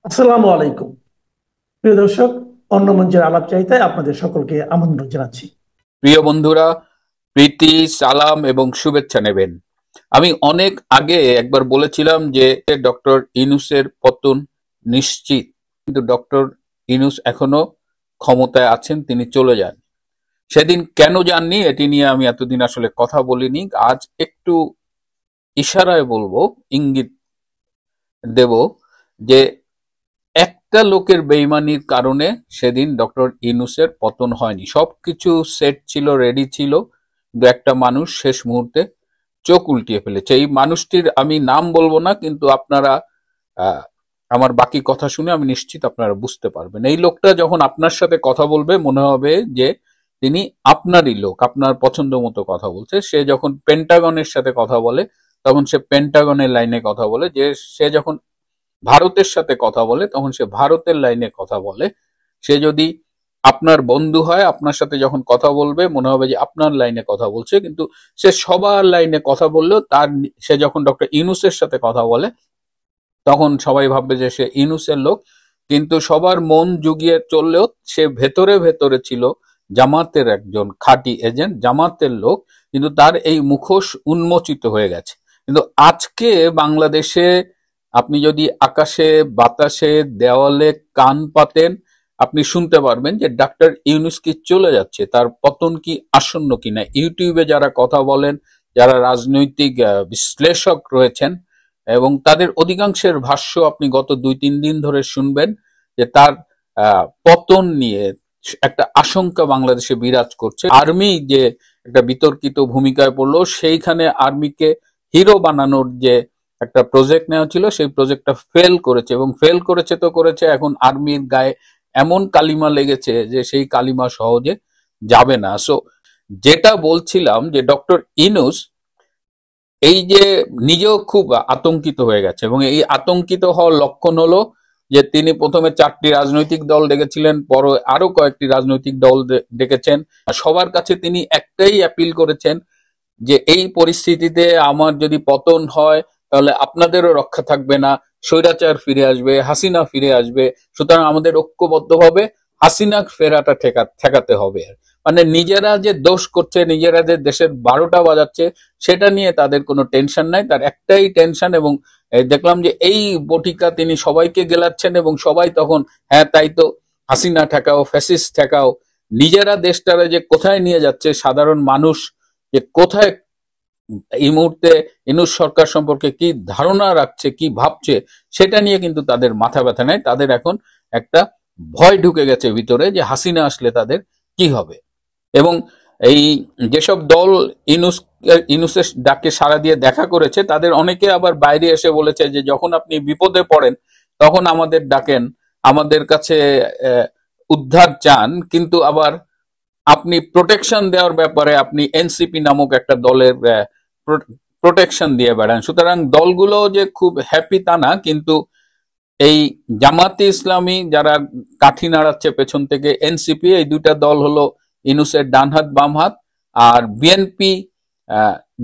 আসসালামু আলাইকুম। প্রিয় দর্শক, অন্য মঞ্চের আলাপ চাইতায় আপনাদের সকলকে আমন্ত্রণ জানাচ্ছি। প্রিয় বন্ধুরা, প্রীতি, সালাম এবং শুভেচ্ছা নেবেন। আমি অনেক আগে একবার বলেছিলাম যে ডক্টর ইউনূসের পতন নিশ্চিত, কিন্তু ডক্টর ইউনূস এখনো ক্ষমতায় আছেন, তিনি চলে যান। সেদিন কেন যাননি এটি নিয়ে আমি এতদিন আসলে কথা বলিনি। আজ একটু ইশারায় বলবো, ইঙ্গিত দেব যে একটা লোকের বেইমানির কারণে সেদিন ডক্টর ইউনূসের পতন হয়নি। সবকিছু সেট ছিল, রেডি ছিল, কিন্তু একটা মানুষ শেষ মুহূর্তে চোখ উল্টিয়ে ফেলেছে। এই মানুষটির আমি নাম বলবো না, কিন্তু আপনারা আহ, আমার বাকি কথা শুনে আমি নিশ্চিত আপনারা বুঝতে পারবেন। এই লোকটা যখন আপনার সাথে কথা বলবে মনে হবে যে তিনি আপনারই লোক, আপনার পছন্দ মতো কথা বলছে। সে যখন পেন্টাগনের সাথে কথা বলে তখন সে পেন্টাগনের লাইনে কথা বলে, যে সে যখন ভারতের সাথে কথা বলে তখন সে ভারতের লাইনে কথা বলে। সে যদি আপনার বন্ধু হয়, আপনার সাথে যখন কথা বলবে মনে হবে যে আপনার লাইনে কথা বলছে, কিন্তু সে সবার লাইনে কথা বললেও সে যখন ডক্টর ইউনূসের সাথে কথা বলে তখন সবাই ভাববে যে সে ইউনূসের লোক। কিন্তু সবার মন জুগিয়ে চললেও সে ভেতরে ভেতরে ছিল জামাতের একজন খাঁটি এজেন্ট, জামাতের লোক। কিন্তু তার এই মুখোশ উন্মোচিত হয়ে গেছে। কিন্তু আজকে বাংলাদেশে আপনি যদি আকাশে, বাতাসে, দেওয়ালে কান পাতেন, আপনি শুনতে পারবেন যে ডাক্তার ইউনূস কি চলে যাচ্ছে, তার পতন কি আসন্ন কিনা। ইউটিউবে যারা কথা বলেন, যারা রাজনৈতিক বিশ্লেষক রয়েছেন, এবং তাদের অধিকাংশের ভাষ্য আপনি গত 2-3 দিন ধরে শুনবেন যে তার পতন নিয়ে একটা আশঙ্কা বাংলাদেশে বিরাজ করছে। আর্মি যে একটা বিতর্কিত ভূমিকায় পড়লো, সেইখানে আর্মিকে হিরো বানানোর যে একটা প্রজেক্ট নেওয়া ছিল সেই প্রজেক্টটা ফেল করেছে, এবং ফেল করেছে তো করেছে, এখন আর্মির গায়ে এমন কালিমা লেগেছে যে সেই কালিমা সহজে যাবে না। সো যেটা বলছিলাম যে ডক্টর ইউনূস এই যে নিজেও খুব আতঙ্কিত হয়ে গেছে, এবং এই আতঙ্কিত হওয়ার লক্ষণ হলো যে তিনি প্রথমে 4টি রাজনৈতিক দল ডেকেছিলেন, পরে আরো কয়েকটি রাজনৈতিক দল ডেকেছেন। সবার কাছে তিনি একটাই অ্যাপিল করেছেন যে এই পরিস্থিতিতে আমার যদি পতন হয় তাহলে আপনাদেরও রক্ষা থাকবে না, স্বৈরাচার ফিরে আসবে, হাসিনা ফিরে আসবে। সুতরাং আমাদের ঐক্যবদ্ধভাবে হাসিনা ফেরাটা ঠেকাতে হবে। মানে নিজেরা যে দোষ করছে, নিজেরা যে দেশের 12টা বাজাচ্ছে, সেটা নিয়ে তাদের কোনো টেনশন নাই, তার একটাই টেনশন। এবং দেখলাম যে এই বটিকা তিনি সবাইকে গেলাচ্ছেন, এবং সবাই তখন হ্যাঁ তাই তো, হাসিনা ঠেকাও, ফ্যাসিস্ট ঠেকাও। নিজেরা দেশটারে যে কোথায় নিয়ে যাচ্ছে, সাধারণ মানুষ যে কোথায় এই মুহূর্তে ইউনূস সরকার সম্পর্কে কি ধারণা রাখছে, কি ভাবছে, সেটা নিয়ে কিন্তু তাদের মাথা ব্যথা নেই। তাদের এখন একটা ভয় ঢুকে গেছে ভিতরে যে হাসিনা আসলে তাদের কি হবে। এবং এই যেসব দল ইউনূস ইউনূসের ডাকে সাড়া দিয়ে দেখা করেছে, তাদের অনেকে আবার বাইরে এসে বলেছে যে যখন আপনি বিপদে পড়েন তখন আমাদের ডাকেন, আমাদের কাছে উদ্ধার চান, কিন্তু আবার আপনি প্রোটেকশন দেওয়ার ব্যাপারে আপনি এনসিপি নামক একটা দলের প্রোটেকশন দিয়ে বেড়ান। সুতরাং দলগুলো যে খুব হ্যাপি তা না, কিন্তু এই জামাতে ইসলামী যারা কাঠি নাড়াচ্ছে পেছন থেকে, এনসিপি, এই দুইটা দল হলো ইউনূসের ডান হাত বাম হাত। আর বিএনপি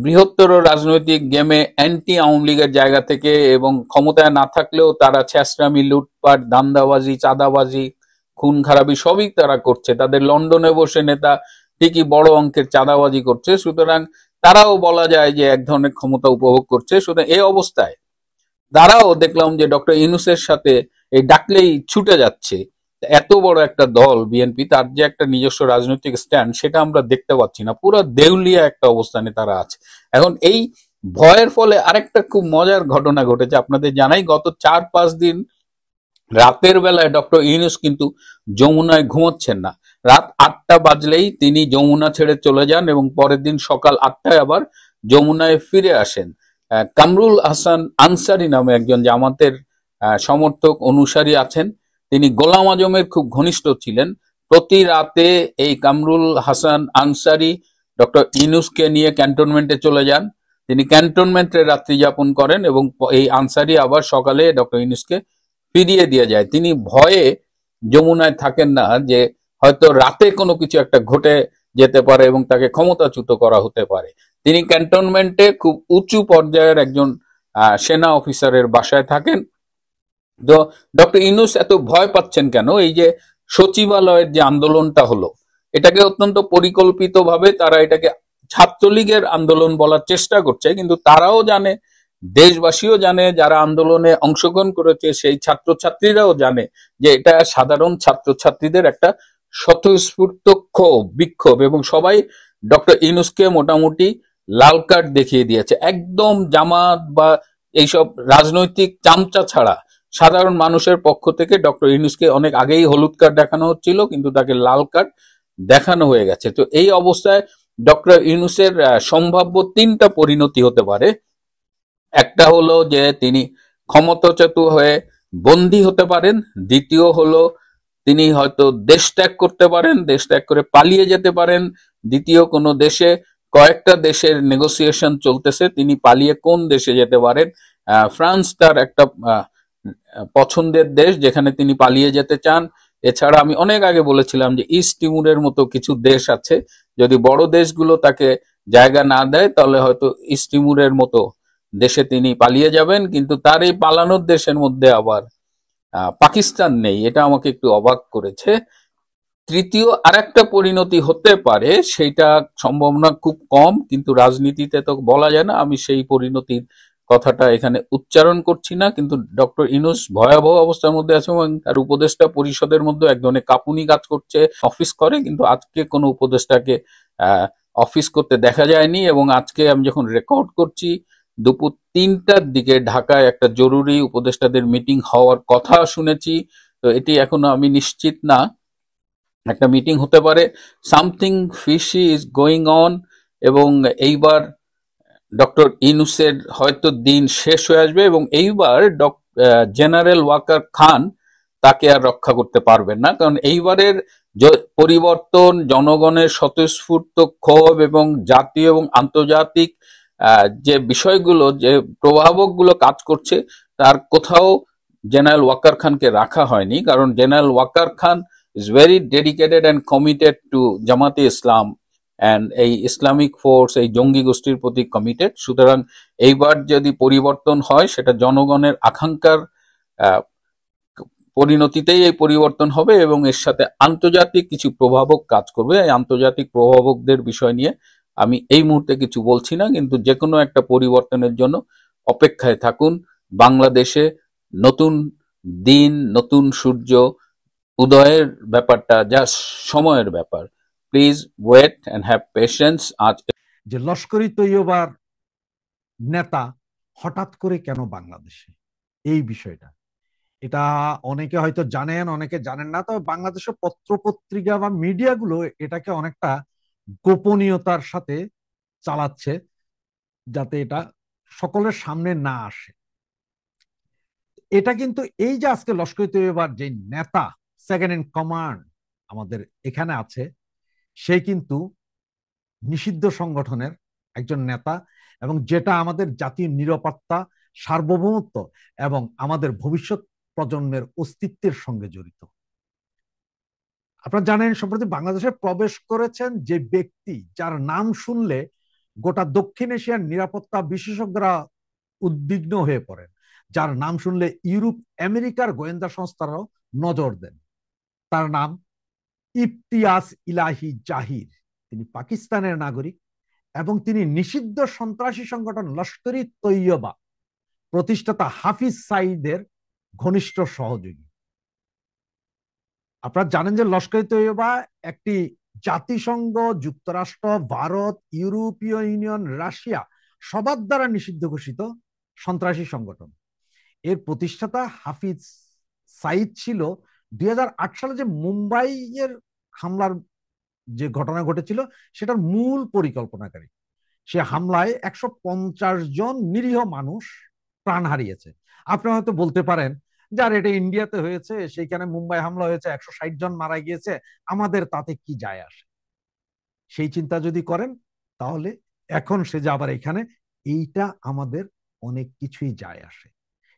বৃহত্তর রাজনৈতিক গেমে অ্যান্টি আওয়ামী লীগের জায়গা থেকে, এবং ক্ষমতায় না থাকলেও তারা ছেঁচড়ামি, লুটপাট, দান্দাবাজি, চাঁদাবাজি, খুন খারাপি সবই তারা করছে। তাদের লন্ডনে বসে নেতা ঠিকই বড় অঙ্কের চাঁদাবাজি করছে। সুতরাং তারাও বলা যায় যে এক ধরনের ক্ষমতা উপভোগ করছে। সুতরাং এই অবস্থায় তারাও দেখলাম যে ডক্টর ইউনূসের সাথে এই ডাকলেই ছুটে যাচ্ছে। এত বড় একটা দল বিএনপি, তার যে একটা নিজস্ব রাজনৈতিক স্ট্যান্ড সেটা আমরা দেখতে পাচ্ছি না, পুরো দেউলিয়া একটা অবস্থানে তারা আছে। এখন এই ভয়ের ফলে আরেকটা খুব মজার ঘটনা ঘটেছে আপনাদের জানাই। গত 4-5 দিন রাতের বেলায় ডক্টর ইউনূস কিন্তু যমুনায় ঘুমোচ্ছেন না। রাত 8টা বাজলেই তিনি যমুনা ছেড়ে চলে যান, এবং পরের দিন সকাল 8টায় আবার যমুনায় ফিরে আসেন। কামরুল হাসান আনসারী নামে একজন জামাতের সমর্থক, অনুসারী আছেন। তিনি গোলাম আজমের খুব ঘনিষ্ঠ ছিলেন। প্রতি রাতে এই কামরুল হাসান আনসারী ডক্টর ইউনূসকে নিয়ে ক্যান্টনমেন্টে চলে যান। তিনি ক্যান্টনমেন্টে রাত্রি যাপন করেন, এবং এই আনসারী আবার সকালে ডক্টর ইউনূসকে ফিরিয়ে দিয়ে যায়। তিনি ভয়ে যমুনায় থাকেন না যে হয়তো রাতে কোনো কিছু একটা ঘটে যেতে পারে এবং তাকে ক্ষমতাচ্যুত করা হতে পারে। তিনি ক্যান্টনমেন্টে খুব উঁচু পর্যায়ের একজন সেনা অফিসারের বাসায় থাকেন, তো ডক্টর ইউনূস এত ভয় পাচ্ছেন কেন? এই যে সচিবালয়ের যে আন্দোলনটা হলো, এটাকে অত্যন্ত পরিকল্পিতভাবে তারা এটাকে ছাত্রলীগের আন্দোলন বলার চেষ্টা করছে, কিন্তু তারাও জানে, দেশবাসীও জানে, যারা আন্দোলনে অংশগ্রহণ করেছে সেই ছাত্রছাত্রীরাও জানে যে এটা সাধারণ ছাত্রছাত্রীদের একটা স্বতঃস্ফূর্ত ক্ষোভ, বিক্ষোভ, এবং সবাই ডক্টর ইউনূসকে মোটামুটি লাল কার্ড দেখিয়ে দিয়েছে। একদম জামাত বা এইসব রাজনৈতিক চামচা ছাড়া সাধারণ মানুষের পক্ষ থেকে ডক্টর ইউনূসকে অনেক আগেই হলুদ কার্ড দেখানো হচ্ছিল, কিন্তু তাকে লাল কার্ড দেখানো হয়ে গেছে। তো এই অবস্থায় ডক্টর ইউনূসের সম্ভাব্য তিনটা পরিণতি হতে পারে। একটা হলো যে তিনি ক্ষমতাচ্যুত হয়ে বন্দী হতে পারেন, দ্বিতীয় হলো তিনি হয়তো দেশ ত্যাগ করতে পারেন, দেশ ত্যাগ করে পালিয়ে যেতে পারেন, দ্বিতীয় কোনো দেশে, কয়েকটা দেশের নেগোসিয়েশন চলতেছে, তিনি পালিয়ে কোন দেশে যেতে পারেন। ফ্রান্স তার একটা পছন্দের দেশ যেখানে তিনি পালিয়ে যেতে চান। এছাড়া আমি অনেক আগে বলেছিলাম যে ইস্ট তিমুরের মতো কিছু দেশ আছে, যদি বড় দেশগুলো তাকে জায়গা না দেয় তাহলে হয়তো ইস্ট তিমুরের মতো দেশে তিনি পালিয়ে যাবেন। কিন্তু তার এই পালানোর দেশের মধ্যে আবার পাকিস্তান নেই, এটা আমাকে একটু অবাক করেছে। তৃতীয় আরেকটা পরিণতি হতে পারে, সেটা সম্ভাবনা খুব কম, কিন্তু রাজনীতিতে তো বলা যায় না, আমি সেই পরিণতির কথাটা এখানে উচ্চারণ করছি না। কিন্তু ডক্টর ইউনূস ভয়াবহ অবস্থার মধ্যে আছে এবং তার উপদেষ্টা পরিষদের মধ্যে এক ধরনের কাঁপুনি কাজ করছে। অফিস করে, কিন্তু আজকে কোনো উপদেষ্টাকে আহ, অফিস করতে দেখা যায়নি। এবং আজকে আমি যখন রেকর্ড করছি, দুপুর 3টার দিকে ঢাকায় একটা জরুরি উপদেষ্টাদের মিটিং হওয়ার কথা শুনেছি। তো এটি এখনো আমি নিশ্চিত না, একটা মিটিং হতে পারে। Something fishy is going on. এবং এইবার ডক্টর ইউনূসের হয়তো দিন শেষ হয়ে আসবে এবং এইবার জেনারেল ওয়াকার খান তাকে আর রক্ষা করতে পারবেন না, কারণ এইবারের পরিবর্তন, জনগণের স্বতঃস্ফূর্ত ক্ষোভ এবং জাতীয় এবং আন্তর্জাতিক যে বিষয়গুলো, যে প্রভাবকগুলো কাজ করছে, তার কোথাও জেনারেল ওয়াকার খানকে রাখা হয়নি। কারণ general Waker Khan is very dedicated and committed to Jamaat-e Islam and এই ইসলামিক ফোর্স, এই জঙ্গি গোষ্ঠীর প্রতি কমিটেড। সুতরাং এইবার যদি পরিবর্তন হয় সেটা জনগণের আকাঙ্ক্ষার আহ, পরিণতিতেই এই পরিবর্তন হবে এবং এর সাথে আন্তর্জাতিক কিছু প্রভাবক কাজ করবে। এই আন্তর্জাতিক প্রভাবকদের বিষয় নিয়ে আমি এই মুহূর্তে কিছু বলছি না, কিন্তু যে কোনো একটা পরিবর্তনের জন্য অপেক্ষায় থাকুন। বাংলাদেশে নতুন দিন, নতুন সূর্য উদয়ের ব্যাপারটা যা সময়ের ব্যাপার। Please wait and have patience. আজ যে লস্করি তৈয়বার নেতা হঠাৎ করে কেন বাংলাদেশে, এই বিষয়টা, এটা অনেকে হয়তো জানেন, অনেকে জানেন না। তবে বাংলাদেশের পত্র পত্রিকা বা মিডিয়াগুলো এটাকে অনেকটা গোপনীয়তার সাথে চালাচ্ছে, যাতে এটা সকলের সামনে না আসে। এটা কিন্তু এই যে আজকে লস্কর তৈয়বার যে নেতা, সেকেন্ড ইন কমান্ড আমাদের এখানে আছে, সে কিন্তু নিষিদ্ধ সংগঠনের একজন নেতা, এবং যেটা আমাদের জাতীয় নিরাপত্তা, সার্বভৌমত্ব এবং আমাদের ভবিষ্যৎ প্রজন্মের অস্তিত্বের সঙ্গে জড়িত। আপনারা জানেন, সম্প্রতি বাংলাদেশে প্রবেশ করেছেন যে ব্যক্তি, যার নাম শুনলে গোটা দক্ষিণ এশিয়ার নিরাপত্তা বিশেষজ্ঞরা উদ্বিগ্ন হয়ে পড়েন, যার নাম শুনলে ইউরোপ আমেরিকার গোয়েন্দা সংস্থারাও নজর দেন। তার নাম ইফতিয়াস ইলাহি জাহির। তিনি পাকিস্তানের নাগরিক এবং তিনি নিষিদ্ধ সন্ত্রাসী সংগঠন লস্করি তৈয়বা প্রতিষ্ঠাতা হাফিজ সাইদের ঘনিষ্ঠ সহযোগী। আপনারা জানেন যে লস্কর তৈয়বা একটি জাতিসংঘ, যুক্তরাষ্ট্র, ভারত, ইউরোপীয় ইউনিয়ন, রাশিয়া সবার দ্বারা নিষিদ্ধ ঘোষিত সন্ত্রাসী সংগঠন। এর প্রতিষ্ঠাতা হাফিজ সাইদ ছিল 2008 সালে যে মুম্বাইয়ের হামলার যে ঘটনা ঘটেছিল সেটার মূল পরিকল্পনাকারী। সে হামলায় 150 জন নিরীহ মানুষ প্রাণ হারিয়েছে। আপনি হয়তো বলতে পারেন, যার এটা ইন্ডিয়াতে হয়েছে, সেইখানে মুম্বাই হামলা হয়েছে, 160 জন মারা গিয়েছে, আমাদের তাতে কি যায় আসে? সেই চিন্তা যদি করেন তাহলে এখন সে যে আবার এখানে, এইটা আমাদের অনেক কিছুই যায় আসে।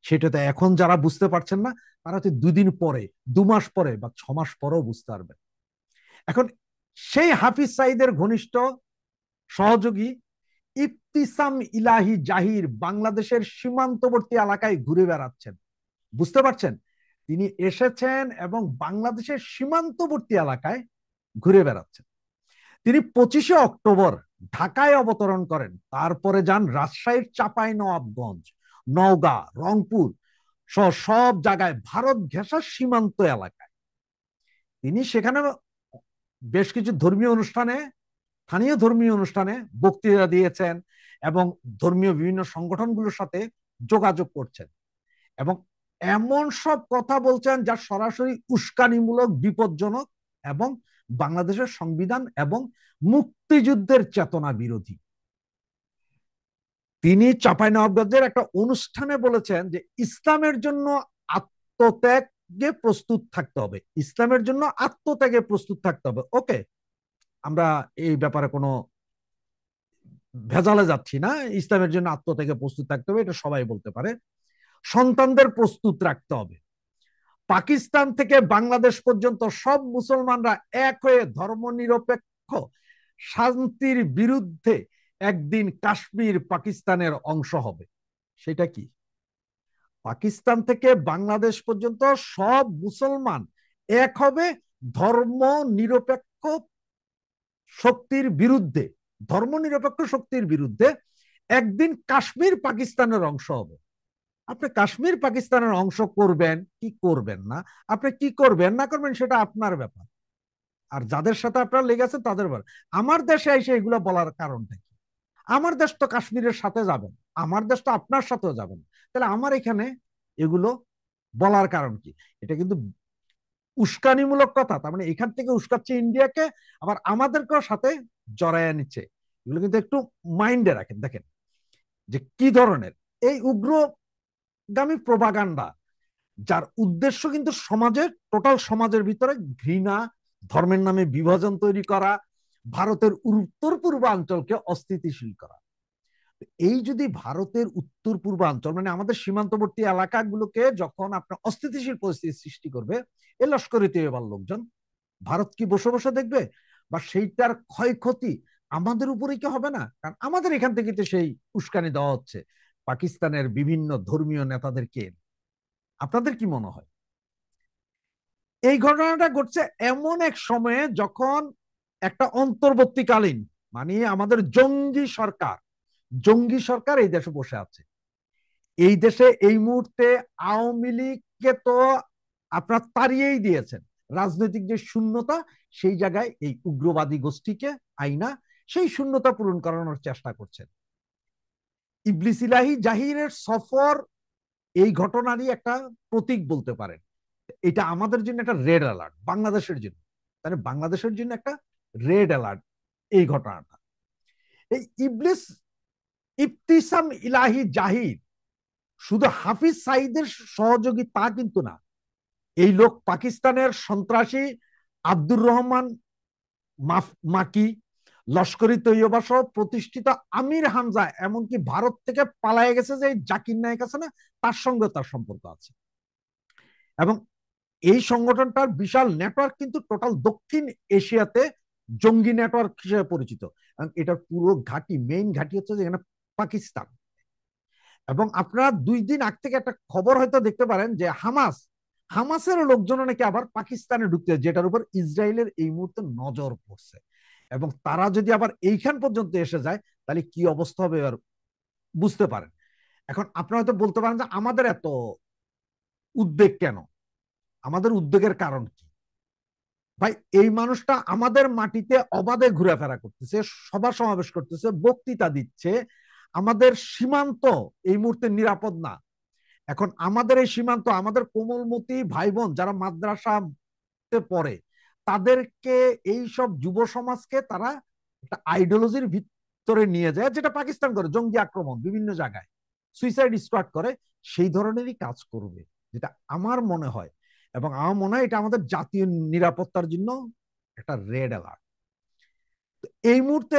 সেটাতে এখন যারা বুঝতে পারছেন না, তারা হয়তো 2 দিন পরে, 2 মাস পরে বা 6 মাস পরেও বুঝতে পারবে। এখন সেই হাফিজ সাইদের ঘনিষ্ঠ সহযোগী ইফতিসাম ইলাহি জাহির বাংলাদেশের সীমান্তবর্তী এলাকায় ঘুরে বেড়াচ্ছেন। বুঝতে পারছেন? তিনি এসেছেন এবং বাংলাদেশের সীমান্তবর্তী এলাকায় ঘুরে বেড়াচ্ছেন। তিনি 25শে অক্টোবর ঢাকায় অবতরণ করেন, তারপরে যান রাজশাহীর চাঁপাইনবাবগঞ্জ, নওগাঁ, রংপুর সহ সব জায়গায় ভারত ঘেঁষা সীমান্ত এলাকায়। তিনি সেখানে বেশ কিছু ধর্মীয় অনুষ্ঠানে, স্থানীয় ধর্মীয় অনুষ্ঠানে বক্তৃতা দিয়েছেন এবং ধর্মীয় বিভিন্ন সংগঠনগুলোর সাথে যোগাযোগ করছেন এবং এমন সব কথা বলছেন যা সরাসরি উস্কানিমূলক, বিপজ্জনক এবং বাংলাদেশের সংবিধান এবং মুক্তিযুদ্ধের চেতনা বিরোধী। তিনি চাঁপাইনবাবগঞ্জের একটা অনুষ্ঠানে বলেছেন যে ইসলামের জন্য আত্মত্যাগে প্রস্তুত থাকতে হবে, ইসলামের জন্য আত্মত্যাগে প্রস্তুত থাকতে হবে। ওকে, আমরা এই ব্যাপারে কোনো ভেজালে যাচ্ছি না, ইসলামের জন্য আত্মত্যাগে প্রস্তুত থাকতে হবে, এটা সবাই বলতে পারে। সন্তানদের প্রস্তুত রাখতে হবে। পাকিস্তান থেকে বাংলাদেশ পর্যন্ত সব মুসলমানরা এক হয়ে ধর্মনিরপেক্ষ শান্তির বিরুদ্ধে একদিন কাশ্মীর পাকিস্তানের অংশ হবে। সেটা কি? পাকিস্তান থেকে বাংলাদেশ পর্যন্ত সব মুসলমান এক হবে ধর্ম নিরপেক্ষ শক্তির বিরুদ্ধে, ধর্মনিরপেক্ষ শক্তির বিরুদ্ধে একদিন কাশ্মীর পাকিস্তানের অংশ হবে। আপনি কাশ্মীর পাকিস্তানের অংশ করবেন কি করবেন না, আপনি কি করবেন না করবেন সেটা আপনার ব্যাপার, আর যাদের সাথে আপনার লেগেছে তাদের ব্যাপার। আমার দেশে এসে এগুলো বলার কারণটা কি? আমার দেশ তো কাশ্মীরের সাথে যাবেন, আমার দেশ তো আপনার সাথেও যাবেন, তাহলে আমার এখানে এগুলো বলার কারণ কি? এটা কিন্তু উস্কানিমূলক কথা। তার মানে এখান থেকে উস্কাচ্ছে ইন্ডিয়াকে, আবার আমাদেরকেও সাথে জড়াইয়া নিচ্ছে। এগুলো কিন্তু একটু মাইন্ডে রাখেন। দেখেন যে কি ধরনের এই উগ্রগামী প্রপাগান্ডা, যার উদ্দেশ্য কিন্তু সমাজের, টোটাল সমাজের ভিতরে ঘৃণা, ধর্মের নামে বিভাজন তৈরি করা, ভারতের উত্তর পূর্বাঞ্চলকে অস্থিতিশীল করা। এই যদি ভারতের উত্তর পূর্বাঞ্চল মানে আমাদের সীমান্তবর্তী এলাকাগুলোকে যখন আপনার অস্থিতিশীল পরিস্থিতি সৃষ্টি করবে, এ লস্করে তৈয়বার লোকজন, ভারত কি বসে বসে দেখবে? বা সেইটার ক্ষয়ক্ষতি আমাদের উপরে কি হবে না? কারণ আমাদের এখান থেকে তো সেই উস্কানি দেওয়া হচ্ছে পাকিস্তানের বিভিন্ন ধর্মীয় নেতাদেরকে। আপনাদের কি মনে হয়? এই ঘটনাটা ঘটছে এমন এক সময়ে যখন একটা অন্তর্বর্তীকালীন মানে আমাদের জঙ্গি সরকার এই দেশে বসে আছে। এই দেশে এই মুহূর্তে আওয়ামী লীগকে তো আপনার তাড়িয়েই দিয়েছেন। রাজনৈতিক যে শূন্যতা, সেই জায়গায় এই উগ্রবাদী গোষ্ঠীকে আইনা সেই শূন্যতা পূরণ করানোর চেষ্টা করছেন। ইবলিস ইলাহি জাহিরের সফর এই ঘটনারই একটা প্রতীক বলতে পারেন। এটা আমাদের জন্য একটা রেড অ্যালার্ট, বাংলাদেশের জন্য, মানে বাংলাদেশের জন্য একটা রেড অ্যালার্ট এই ঘটনাটা। এই ইবলিস ইবতিসাম ইলাহি জাহির শুধু হাফিজ সাইদের সহযোগী তা কিন্তু না। এই লোক পাকিস্তানের সন্ত্রাসী আব্দুর রহমান মাকি, লস্করি তৈয়বা সহ প্রতিষ্ঠিত আমির হামজা, এমনকি ভারত থেকে পালায় গেছে যে জাকির নায়েক আছে না, তার সঙ্গে তার সম্পর্ক আছে। এবং এই সংগঠনটার বিশাল নেটওয়ার্ক কিন্তু টোটাল দক্ষিণ এশিয়াতে জঙ্গি নেটওয়ার্ক হিসেবে পরিচিত। এটার পুরো ঘাঁটি, মেইন ঘাঁটি হচ্ছে যেখানে পাকিস্তান। এবং আপনারা 2 দিন আগ থেকে একটা খবর হয়তো দেখতে পারেন যে হামাসের লোকজন নাকি আবার পাকিস্তানে ঢুকতে, যেটার উপর ইসরায়েলের এই মুহূর্তে নজর পড়ছে। এবং তারা যদি আবার এইখান পর্যন্ত এসে যায় তাহলে কি অবস্থা হবে আর বুঝতে পারেন। এখন আপনারা হয়তো বলতে পারেন যে আমাদের এত উদ্বেগ কেন? আমাদের উদ্বেগের কারণ কি? ভাই, এই মানুষটা আমাদের মাটিতে অবাধে ঘোরাফেরা করতেছে, সভা সমাবেশ করতেছে, বক্তৃতা দিচ্ছে। আমাদের সীমান্ত এই মুহূর্তে নিরাপদ না। এখন আমাদের এই সীমান্ত, আমাদের কোমলমতি ভাই বোন যারা মাদ্রাসাতে পড়ে, তাদেরকে এই সব যুব সমাজকে তারা একটা আইডিওলজির ভিতরে নিয়ে যায়, যেটা পাকিস্তান করে, জঙ্গি আক্রমণ বিভিন্ন জায়গায়, সুইসাইড স্কোয়াড করে, সেই ধরনেরই কাজ করবে, যেটা আমার মনে হয়। এবং আমার মনে হয় এটা আমাদের জাতীয় নিরাপত্তার জন্য একটা রেড অ্যালার্ট। এই মুহূর্তে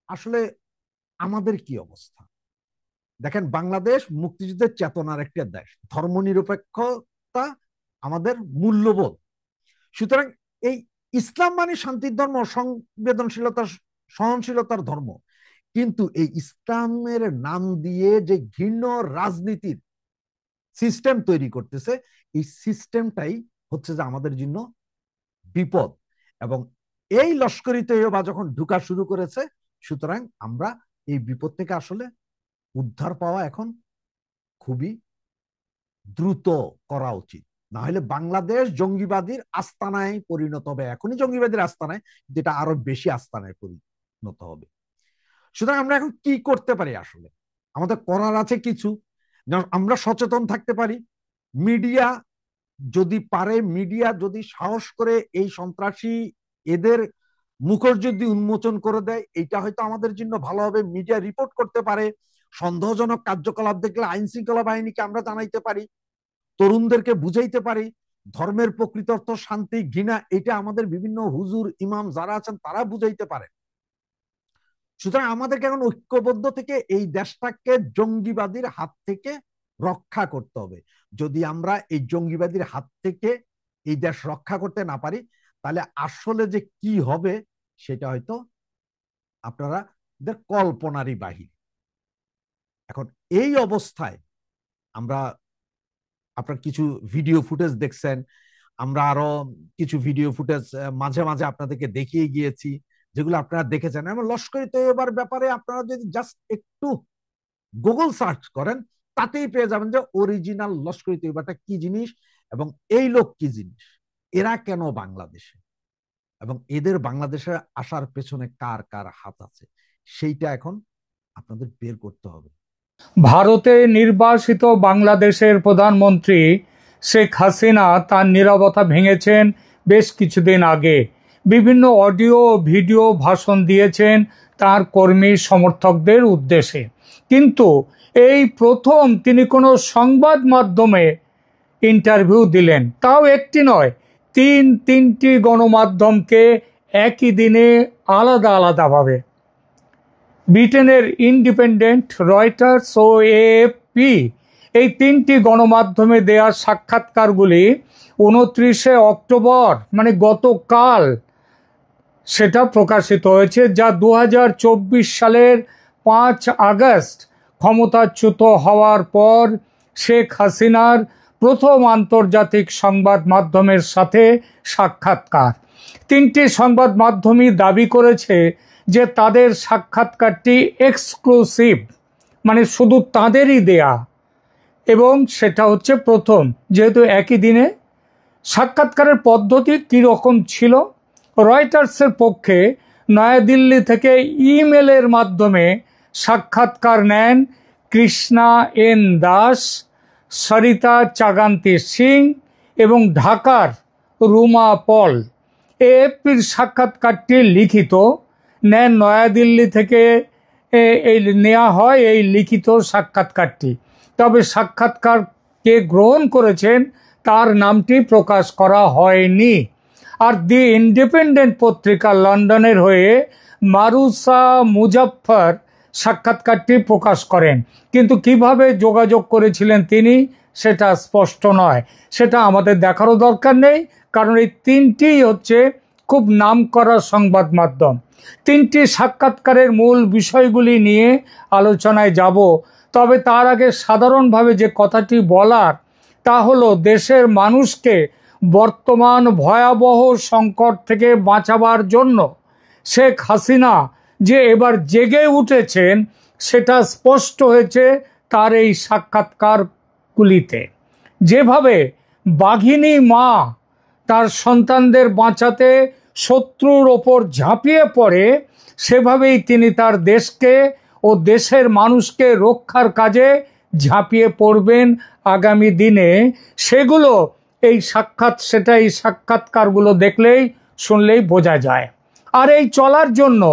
আসলে আমাদের কি অবস্থা? দেখেন, বাংলাদেশ মুক্তিযুদ্ধের চেতনার একটা দেশ, ধর্মনিরপেক্ষতা আমাদের মূল্যবোধ। সুতরাং এই ইসলাম মানে শান্তির ধর্ম, সংবেদনশীলতার, সহনশীলতার ধর্ম। কিন্তু এই ইসলামের নাম দিয়ে যে ঘৃণ্য রাজনীতির সিস্টেম তৈরি করতেছে, এই সিস্টেমটাই হচ্ছে যে আমাদের জন্য বিপদ। এবং এই লস্করি তৈয়বা যখন ঢুকা শুরু করেছে, সুতরাং আমরা এই বিপদ থেকে আসলে উদ্ধার পাওয়া এখন খুবই দ্রুত করা উচিত। না হলে বাংলাদেশ জঙ্গিবাদীর আস্তানায় পরিণত হবে। এখনই জঙ্গিবাদীর আস্তানায়, যেটা আরো বেশি আস্তানায় পরিণত হবে। সুতরাং আমরা এখন কি করতে পারি? আসলে আমাদের করার আছে কিছু। আমরা সচেতন থাকতে পারি। মিডিয়া যদি পারে, মিডিয়া যদি সাহস করে এই সন্ত্রাসী এদের মুখোশ যদি উন্মোচন করে দেয়, এটা হয়তো আমাদের জন্য ভালো হবে। মিডিয়া রিপোর্ট করতে পারে, সন্দেহজনক কার্যকলাপ দেখলে আইন শৃঙ্খলা বাহিনীকে আমরা জানাইতে পারি, তরুণদেরকে বুঝাইতে পারি ধর্মের প্রকৃত অর্থ শান্তি, ঘৃণা, এটা আমাদের বিভিন্ন হুজুর ইমাম যারা আছেন তারা বুঝাইতে পারে। সুতরাং আমাদেরকে এখন ঐক্যবদ্ধ থেকে এই দেশটাকে জঙ্গিবাদীর হাত থেকে রক্ষা করতে হবে। যদি আমরা এই জঙ্গিবাদীর হাত থেকে এই দেশ রক্ষা করতে না পারি, তাহলে আসলে যে কি হবে সেটা হয়তো আপনারা কল্পনারই বাহির। এখন এই অবস্থায় আমরা, আপনার কিছু ভিডিও ফুটেজ দেখছেন, আমরা আরো কিছু ভিডিও ফুটেজ মাঝে মাঝে আপনাদেরকে দেখিয়ে গিয়েছি, যেগুলো আপনারা দেখেছেন। এবং লস্করি তৈয়বার ব্যাপারে আপনারা যদি জাস্ট একটু গুগল সার্চ করেন, তাতেই পেয়ে যাবেন যে অরিজিনাল লস্করি তৈয়বাটা কি জিনিস এবং এই লোক কি জিনিস, এরা কেন বাংলাদেশে, এবং এদের বাংলাদেশে আসার পেছনে কার কার হাত আছে, সেইটা এখন আপনাদের বের করতে হবে। ভারতে নির্বাসিত বাংলাদেশের প্রধানমন্ত্রী শেখ হাসিনা তার নীরবতা ভেঙেছেন বেশ কিছুদিন আগে। বিভিন্ন অডিও ভিডিও ভাষণ দিয়েছেন তার কর্মী সমর্থকদের উদ্দেশ্যে, কিন্তু এই প্রথম তিনি কোনো সংবাদ মাধ্যমে ইন্টারভিউ দিলেন, তাও একটি নয়, তিনটি গণমাধ্যমকে একই দিনে আলাদা আলাদাভাবে। ব্রিটেনের ইন্ডিপেন্ডেন্ট, রয়টার্স ও এএফপি, এই তিনটি গণমাধ্যমে দেয়া সাক্ষাৎকারগুলি 29শে অক্টোবর মানে গতকাল সেটা প্রকাশিত হয়েছে, যা 2024 সালের 5 আগস্ট ক্ষমতাচ্যুত হওয়ার পর শেখ হাসিনার প্রথম আন্তর্জাতিক সংবাদ মাধ্যমের সাথে সাক্ষাৎকার। তিনটি সংবাদ মাধ্যমই দাবি করেছে যে তাদের সাক্ষাৎকারটি এক্সক্লুসিভ, মানে শুধু তাদেরই দেয়া, এবং সেটা হচ্ছে প্রথম। যেহেতু একই দিনে, সাক্ষাৎকারের পদ্ধতি কীরকম ছিল? রয়টার্সের পক্ষে নয়াদিল্লি থেকে ইমেলের মাধ্যমে সাক্ষাৎকার নেন কৃষ্ণা এন দাস, সরিতা চাগান্তি সিং এবং ঢাকার রুমা পল। এএফপির সাক্ষাৎকারটি লিখিত নেন নয়াদিল্লি থেকে এই নেওয়া হয় এই লিখিত সাক্ষাৎকারটি। তবে সাক্ষাৎকার কে গ্রহণ করেছেন তার নামটি প্রকাশ করা হয়নি। আর দি ইন্ডিপেন্ডেন্ট পত্রিকা লন্ডনের হয়ে মারুসা মুজাফফর সাক্ষাৎকারটি প্রকাশ করেন, কিন্তু কিভাবে যোগাযোগ করেছিলেন তিনি সেটা স্পষ্ট নয়। সেটা আমাদের দেখারও দরকার নেই, কারণ এই তিনটিই হচ্ছে খুব নামকরা সংবাদ মাধ্যম। তিনটি সাক্ষাৎকারের মূল বিষয়গুলি নিয়ে আলোচনায় যাব, তবে তার আগে সাধারণভাবে যে কথাটি বলার তা হলো, দেশের মানুষকে বর্তমান ভয়াবহ সংকট থেকে বাঁচাবার জন্য শেখ হাসিনা যে এবার জেগে উঠেছেন সেটা স্পষ্ট হয়েছে তার এই সাক্ষাৎকারগুলিতে। যেভাবে বাঘিনী মা তার সন্তানদের বাঁচাতে শত্রুর ওপর ঝাঁপিয়ে পড়ে, সেভাবেই তিনি তার দেশকে ও দেশের মানুষকে রক্ষার কাজে ঝাঁপিয়ে পড়বেন আগামী দিনে। সেগুলো এই সাক্ষাৎকারগুলো দেখলেই শুনলেই বোঝা যায়। আর এই চলার জন্য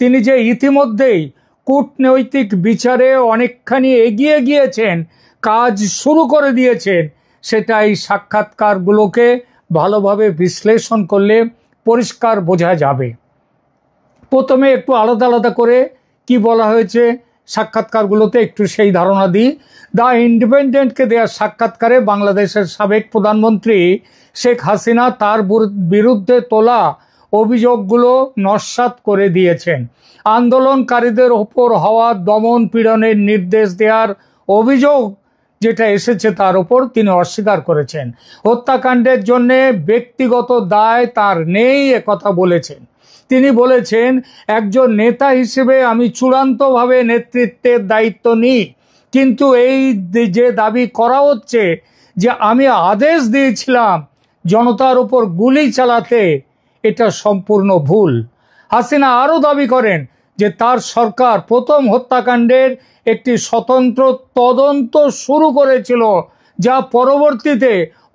তিনি যে ইতিমধ্যেই কূটনৈতিক বিচারে অনেকখানি এগিয়ে গিয়েছেন, কাজ শুরু করে দিয়েছেন, সেটা এই সাক্ষাৎকারগুলোকে ভালোভাবে বিশ্লেষণ করলে পরিষ্কার বোঝা যাবে। প্রথমে একটু আলাদা আলাদা করে কি বলা হয়েছে সাক্ষাৎকারগুলোতে একটু সেই ধারণা দিই। দ্য ইন্ডিপেন্ডেন্টকে দেওয়া সাক্ষাৎকারে বাংলাদেশের সাবেক প্রধানমন্ত্রী শেখ হাসিনা তার বিরুদ্ধে তোলা অভিযোগগুলো নস্যাৎ করে দিয়েছেন। আন্দোলনকারীদের ওপর হওয়া দমন পীড়নের নির্দেশ দেওয়ার অভিযোগ যেটা এসেছে তার উপর তিনি অস্বীকার করেছেন। হত্যাকাণ্ডের জন্য ব্যক্তিগত দায় তার নেই একথা বলেছেন। তিনি বলেছেন, একজন নেতা হিসেবে আমি চূড়ান্তভাবে নেতৃত্বের দায়িত্ব নিই, কিন্তু এই যে দাবি করা হচ্ছে যে আমি আদেশ দিয়েছিলাম জনতার উপর গুলি চালাতে, এটা সম্পূর্ণ ভুল। হাসিনা আরও দাবি করেন যে তার সরকার প্রথম হত্যাকাণ্ডের একটি স্বতন্ত্র তদন্ত শুরু করেছিল, যা পরবর্তীতে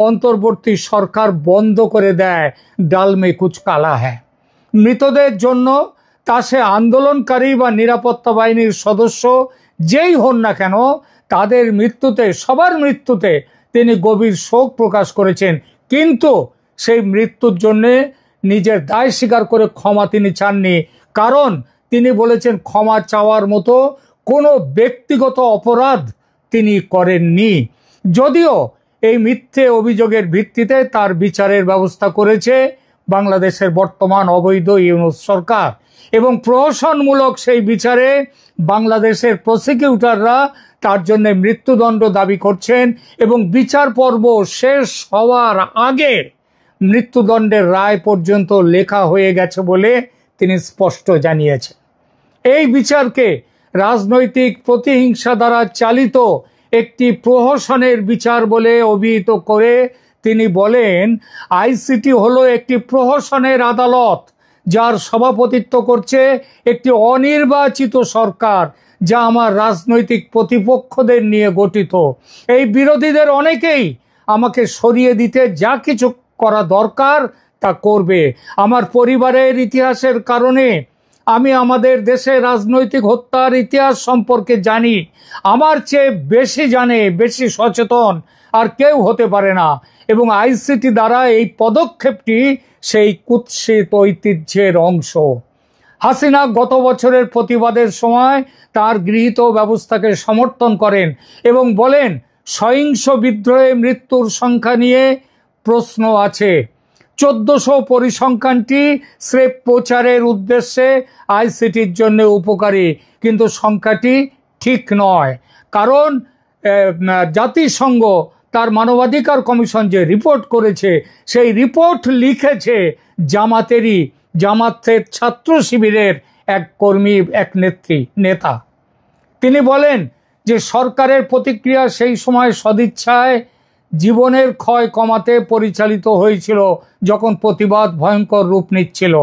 অন্তর্বর্তী সরকার বন্ধ করে দেয়। ডাল মে কুছ কালা হ্যায়। মৃতদের জন্য তা সে আন্দোলনকারী বা নিরাপত্তা বাহিনীর সদস্য যেই হন না কেন, তাদের মৃত্যুতে, সবার মৃত্যুতে তিনি গভীর শোক প্রকাশ করেছেন, কিন্তু সেই মৃত্যুর জন্য নিজের দায় স্বীকার করে ক্ষমা তিনি চাননি। কারণ তিনি বলেছেন ক্ষমা চাওয়ার মতো কোনো ব্যক্তিগত অপরাধ তিনি করেননি। যদিও এই মিথ্যে অভিযোগের ভিত্তিতে তার বিচারের ব্যবস্থা করেছে বাংলাদেশের বর্তমান অবৈধ ইউনূস সরকার, এবং প্রহসনমূলক সেই বিচারে বাংলাদেশের প্রসিকিউটররা তার জন্য মৃত্যুদণ্ড দাবি করছেন, এবং বিচার পর্ব শেষ হওয়ার আগে মৃত্যুদণ্ডের রায় পর্যন্ত লেখা হয়ে গেছে বলে তিনি স্পষ্ট জানিয়েছেন। এই বিচারকে রাজনৈতিক প্রতিহিংসা দ্বারা চালিত একটি প্রহসনের বিচার বলে অভিহিত করে তিনি বলেন, আইসিটি হলো একটি প্রহসনের আদালত, যার সভাপতিত্ব করছে একটি অনির্বাচিত সরকার, যা আমার রাজনৈতিক প্রতিপক্ষদের নিয়ে গঠিত। এই বিরোধীদের অনেকেই আমাকে সরিয়ে দিতে যা কিছু করা দরকার তা করবে। আমার পরিবারের ইতিহাসের কারণে আমি আমাদের দেশে রাজনৈতিক হত্যার ইতিহাস সম্পর্কে জানি। আমার চেয়ে বেশি জানে, বেশি সচেতন আর কেউ হতে পারে না, এবং আইসিটি দ্বারা এই পদক্ষেপটি সেই কুৎসিত ঐতিহ্যের অংশ। হাসিনা গত বছরের প্রতিবাদের সময় তার গৃহীত ব্যবস্থাকে সমর্থন করেন এবং বলেন, সহিংস বিদ্রোহে মৃত্যুর সংখ্যা নিয়ে প্রশ্ন আছে। 1400 পরিসংখ্যানটি স্রেফ প্রচারের উদ্দেশ্যে আইসিটির জন্য উপকারী, কিন্তু সংখ্যাটি ঠিক নয়। কারণ জাতিসংঘ তার মানবাধিকার কমিশন যে রিপোর্ট করেছে, সেই রিপোর্ট লিখেছে জামাতের ছাত্র শিবিরের এক কর্মী, এক নেতা। তিনি বলেন যে সরকারের প্রতিক্রিয়া সেই সময় সদিচ্ছায় জীবনের ক্ষয় কমাতে পরিচালিত হয়েছিল, যখন প্রতিবাদ ভয়ঙ্কর রূপ নিচ্ছিল।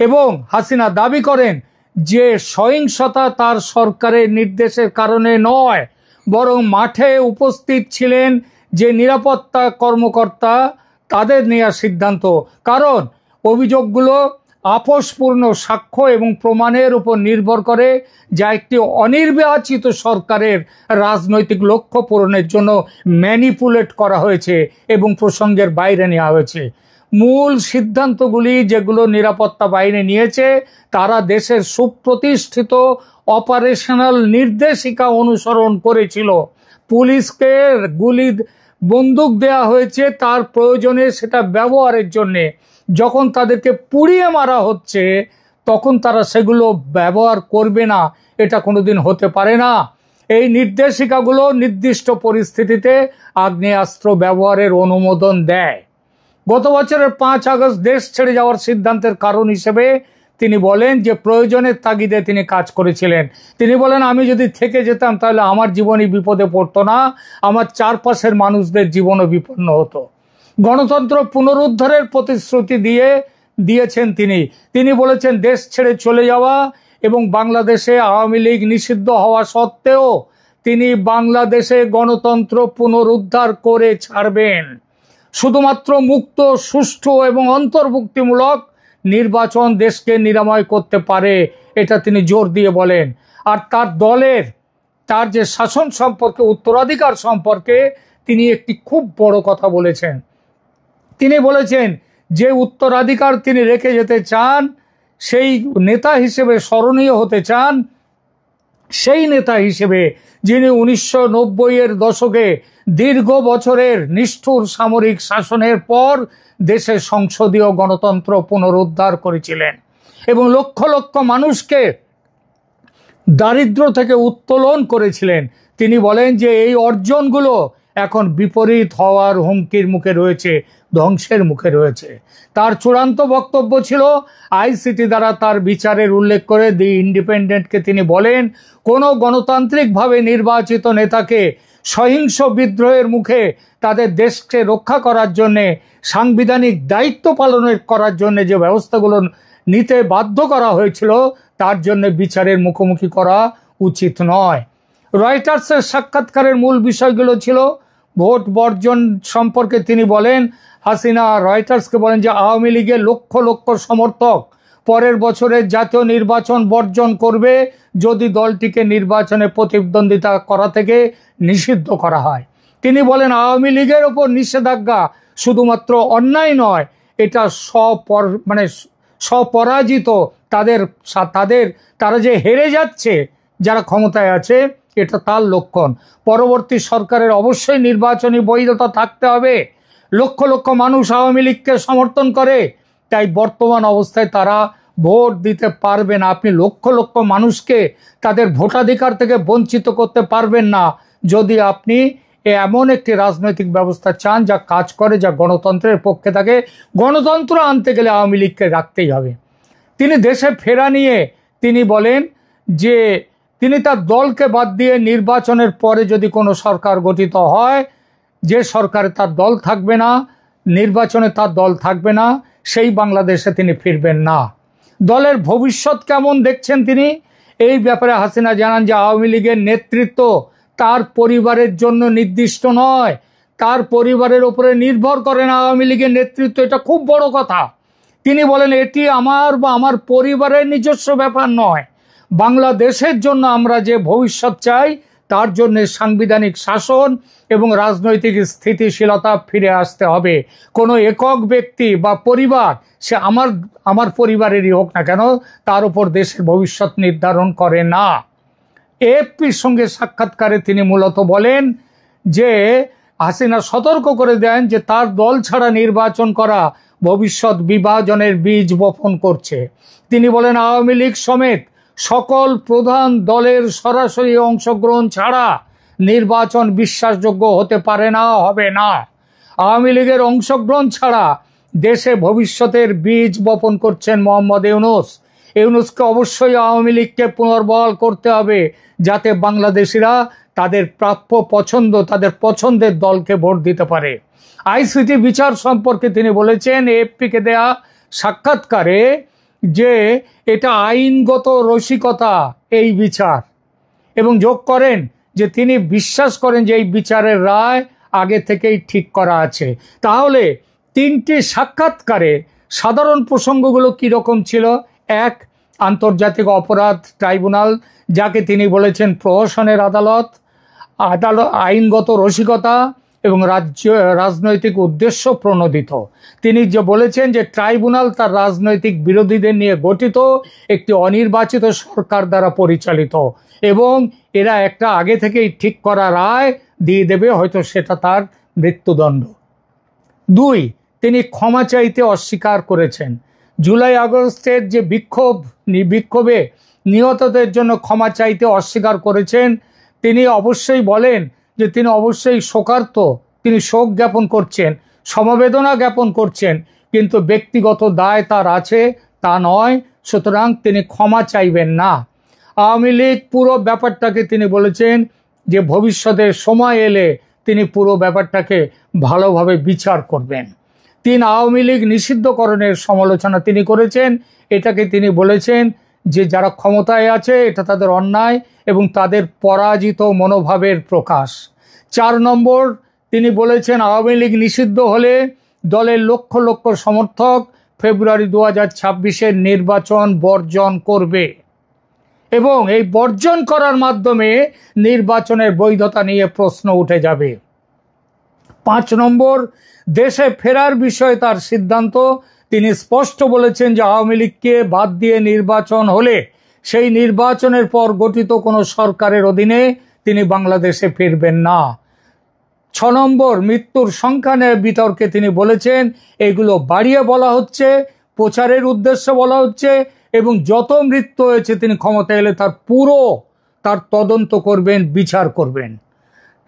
এবং হাসিনা দাবি করেন যে সহিংসতা তার সরকারের নির্দেশের কারণে নয়, বরং মাঠে উপস্থিত ছিলেন যে নিরাপত্তা কর্মকর্তা, তাদের নেওয়া সিদ্ধান্ত। কারণ অভিযোগগুলো আপোষপূর্ণ সাক্ষ্য এবং প্রমাণের উপর নির্ভর করে, যা একটি অনির্বাচিত সরকারের রাজনৈতিক লক্ষ্য পূরণের জন্য ম্যানিপুলেট করা হয়েছে এবং প্রসঙ্গের বাইরে নেওয়া হয়েছে। মূল সিদ্ধান্তগুলি যেগুলো নিরাপত্তা বাহিনী নিয়েছে, তারা দেশের সুপ্রতিষ্ঠিত অপারেশনাল নির্দেশিকা অনুসরণ করেছিল। পুলিশকে বন্দুক দেয়া হয়েছে তার প্রয়োজনে সেটা ব্যবহারের জন্যে। যখন তাদেরকে পুড়িয়ে মারা হচ্ছে, তখন তারা সেগুলো ব্যবহার করবে না, এটা কোনোদিন হতে পারে না। এই নির্দেশিকাগুলো নির্দিষ্ট পরিস্থিতিতে আগ্নেয়াস্ত্র ব্যবহারের অনুমোদন দেয়। গত বছরের 5 আগস্ট দেশ ছেড়ে যাওয়ার সিদ্ধান্তের কারণ হিসেবে তিনি বলেন যে প্রয়োজনের তাগিদে তিনি কাজ করেছিলেন। তিনি বলেন, আমি যদি থেকে যেতাম তাহলে আমার জীবনই বিপদে পড়তো না, আমার চারপাশের মানুষদের জীবনও বিপন্ন হতো। গণতন্ত্র পুনরুদ্ধারের প্রতিশ্রুতি দিয়েছেন তিনি বলেছেন, দেশ ছেড়ে চলে যাওয়া এবং বাংলাদেশে আওয়ামী লীগ নিষিদ্ধ হওয়া সত্ত্বেও তিনি বাংলাদেশে গণতন্ত্র পুনরুদ্ধার করে ছাড়বেন। শুধুমাত্র মুক্ত, সুষ্ঠু এবং অন্তর্ভুক্তিমূলক নির্বাচন দেশকে নিরাময় করতে পারে, এটা তিনি জোর দিয়ে বলেন। আর তার দলের তার যে শাসন সম্পর্কে, উত্তরাধিকার সম্পর্কে তিনি একটি খুব বড় কথা বলেছেন। তিনি বলেছেন যে উত্তরাধিকার তিনি রেখে যেতে চান, সেই নেতা হিসেবে স্মরণীয় হতে চান, সেই নেতা হিসেবে যিনি 1990-এর দশকে দীর্ঘ বছরের নিষ্ঠুর সামরিক শাসনের পর দেশে সংসদীয় গণতন্ত্র পুনরুদ্ধার করেছিলেন এবং লক্ষ লক্ষ মানুষকে দারিদ্র্য থেকে উত্তোলন করেছিলেন। তিনি বলেন যে এই অর্জনগুলো এখন বিপরীত হওয়ার হুমকির মুখে রয়েছে, ধ্বংসের মুখে রয়েছে। তার চূড়ান্ত বক্তব্য ছিল আইসিটি দ্বারা তার বিচারের উল্লেখ করে দি ইন্ডিপেন্ডেন্টকে তিনি বলেন, কোনো গণতান্ত্রিকভাবে নির্বাচিত নেতাকে সহিংস বিদ্রোহের মুখে তাদের দেশকে রক্ষা করার জন্যে, সাংবিধানিক দায়িত্ব পালনের করার জন্য যে ব্যবস্থাগুলো নিতে বাধ্য করা হয়েছিল তার জন্য বিচারের মুখোমুখি করা উচিত নয়। রয়টার্সের সাক্ষাৎকারের মূল বিষয়গুলো ছিল ভোট বর্জন সম্পর্কে তিনি বলেন, হাসিনা রয়টার্সকে বলেন যে আওয়ামী লীগের লক্ষ লক্ষ সমর্থক পরের বছরের জাতীয় নির্বাচন বর্জন করবে যদি দলটিকে নির্বাচনে প্রতিদ্বন্দ্বিতা করা থেকে নিষিদ্ধ করা হয়। তিনি বলেন আওয়ামী লীগের ওপর নিষেধাজ্ঞা শুধুমাত্র অন্যায় নয়, এটা স্বপরাজিত, তারা যে হেরে যাচ্ছে যারা ক্ষমতায় আছে এটা তার লক্ষণ। পরবর্তী সরকারের অবশ্যই নির্বাচনী বৈধতা থাকতে হবে। লক্ষ লক্ষ মানুষ আওয়ামী লীগকে সমর্থন করে, তাই বর্তমান অবস্থায় তারা ভোট দিতে পারবে না। আপনি লক্ষ লক্ষ মানুষকে তাদের ভোটাধিকার থেকে বঞ্চিত করতে পারবেন না যদি আপনি এমন একটি রাজনৈতিক ব্যবস্থা চান যা কাজ করে, যা গণতন্ত্রের পক্ষে থাকে। গণতন্ত্র আনতে গেলে আওয়ামী লীগকে রাখতেই হবে। তিনি দেশে ফেরা নিয়ে তিনি বলেন যে তিনি তার দলকে বাদ দিয়ে নির্বাচনের পরে যদি কোনো সরকার গঠিত হয়, যে সরকারে তার দল থাকবে না, নির্বাচনে তার দল থাকবে না, সেই বাংলাদেশে তিনি ফিরবেন না। দলের ভবিষ্যৎ কেমন দেখছেন তিনি, এই ব্যাপারে হাসিনা জানান যে আওয়ামী লীগের নেতৃত্ব তার পরিবারের জন্য নির্দিষ্ট নয়, তার পরিবারের উপরে নির্ভর করে না আওয়ামী লীগের নেতৃত্ব। এটা খুব বড় কথা। তিনি বলেন এটি আমার বা আমার পরিবারের নিজস্ব ব্যাপার নয়। বাংলাদেশের জন্য আমরা যে ভবিষ্যৎ চাই তার জন্য সাংবিধানিক শাসন এবং রাজনৈতিক স্থিতিশীলতা ফিরে আসতে হবে। কোনো একক ব্যক্তি বা পরিবার, সে আমার পরিবারেরই হোক না কেন, তার উপর দেশের ভবিষ্যৎ নির্ধারণ করে না। এএফপির সঙ্গে সাক্ষাৎকারে তিনি মূলত বলেন যে হাসিনা সতর্ক করে দেন যে তার দল ছাড়া নির্বাচন করা ভবিষ্যৎ বিভাজনের বীজ বপন করছে। তিনি বলেন আওয়ামী লীগ সমেত সকল প্রধান দলের সরাসরি অংশগ্রহণ ছাড়া নির্বাচন বিশ্বাসযোগ্য হতে পারে না, হবে না। আওয়ামী লীগের অংশগ্রহণ ছাড়া দেশে ভবিষ্যতের বীজ বপন করছেন মোহাম্মদ ইউনূসকে অবশ্যই আওয়ামী লীগকে পুনর্বহাল করতে হবে যাতে বাংলাদেশিরা তাদের প্রাপ্য পছন্দ, তাদের পছন্দের দলকে ভোট দিতে পারে। আইসিটি বিচার সম্পর্কে তিনি বলেছেন এএফপিকে দেয়া সাক্ষাৎকারে যে এটা আইনগত রসিকতা এই বিচার, এবং যোগ করেন যে তিনি বিশ্বাস করেন যে এই বিচারের রায় আগে থেকেই ঠিক করা আছে। তাহলে তিনটি সাক্ষাৎকারে সাধারণ প্রসঙ্গগুলো কীরকম ছিল? এক, আন্তর্জাতিক অপরাধ ট্রাইব্যুনাল, যাকে তিনি বলেছেন প্রহসনের আদালত, আইনগত রসিকতা এবং রাজনৈতিক উদ্দেশ্য প্রণোদিত। তিনি যে বলেছেন যে ট্রাইব্যুনাল তার রাজনৈতিক বিরোধীদের নিয়ে গঠিত, একটি অনির্বাচিত সরকার দ্বারা পরিচালিত, এবং এরা একটা আগে থেকেই ঠিক করা রায় দিয়ে দেবে, হয়তো সেটা তার মৃত্যুদণ্ড। দুই, তিনি ক্ষমা চাইতে অস্বীকার করেছেন। জুলাই আগস্টের যে বিক্ষোভে নিহতদের জন্য ক্ষমা চাইতে অস্বীকার করেছেন। তিনি অবশ্যই বলেন যে তিনি অবশ্যই শোকার্ত, তিনি শোক জ্ঞাপন করছেন, সমবেদনা জ্ঞাপন করছেন, কিন্তু ব্যক্তিগত দায় তার আছে তা নয়, সুতরাং তিনি ক্ষমা চাইবেন না। আওয়ামী লীগ পুরো ব্যাপারটাকে তিনি বলেছেন যে ভবিষ্যতে সময় এলে তিনি পুরো ব্যাপারটাকে ভালোভাবে বিচার করবেন। তিন, আওয়ামী লীগ নিষিদ্ধকরণের সমালোচনা তিনি করেছেন। এটাকে তিনি বলেছেন যে যারা ক্ষমতায় আছে এটা তাদের অন্যায় এবং তাদের পরাজিত মনোভাবের প্রকাশ। 4 নম্বর, তিনি বলেছেন আওয়ামী লীগ নিষিদ্ধ হলে দলের লক্ষ লক্ষ সমর্থক ফেব্রুয়ারি 2026-এর নির্বাচন বর্জন করবে এবং এই বর্জন করার মাধ্যমে নির্বাচনের বৈধতা নিয়ে প্রশ্ন উঠে যাবে। 5 নম্বর, দেশে ফেরার বিষয়ে তার সিদ্ধান্ত। তিনি স্পষ্ট বলেছেন যে আওয়ামী লীগকে বাদ দিয়ে নির্বাচন হলে সেই নির্বাচনের পর গঠিত কোনো সরকারের অধীনে তিনি বাংলাদেশে ফিরবেন না। 6 নম্বর, মৃত্যুর সংখ্যা নিয়ে বিতর্কে তিনি বলেছেন এগুলো বাড়িয়ে বলা হচ্ছে, প্রচারের উদ্দেশ্যে বলা হচ্ছে, এবং যত মৃত্যু হয়েছে তিনি ক্ষমতা এলে তার তদন্ত করবেন, বিচার করবেন।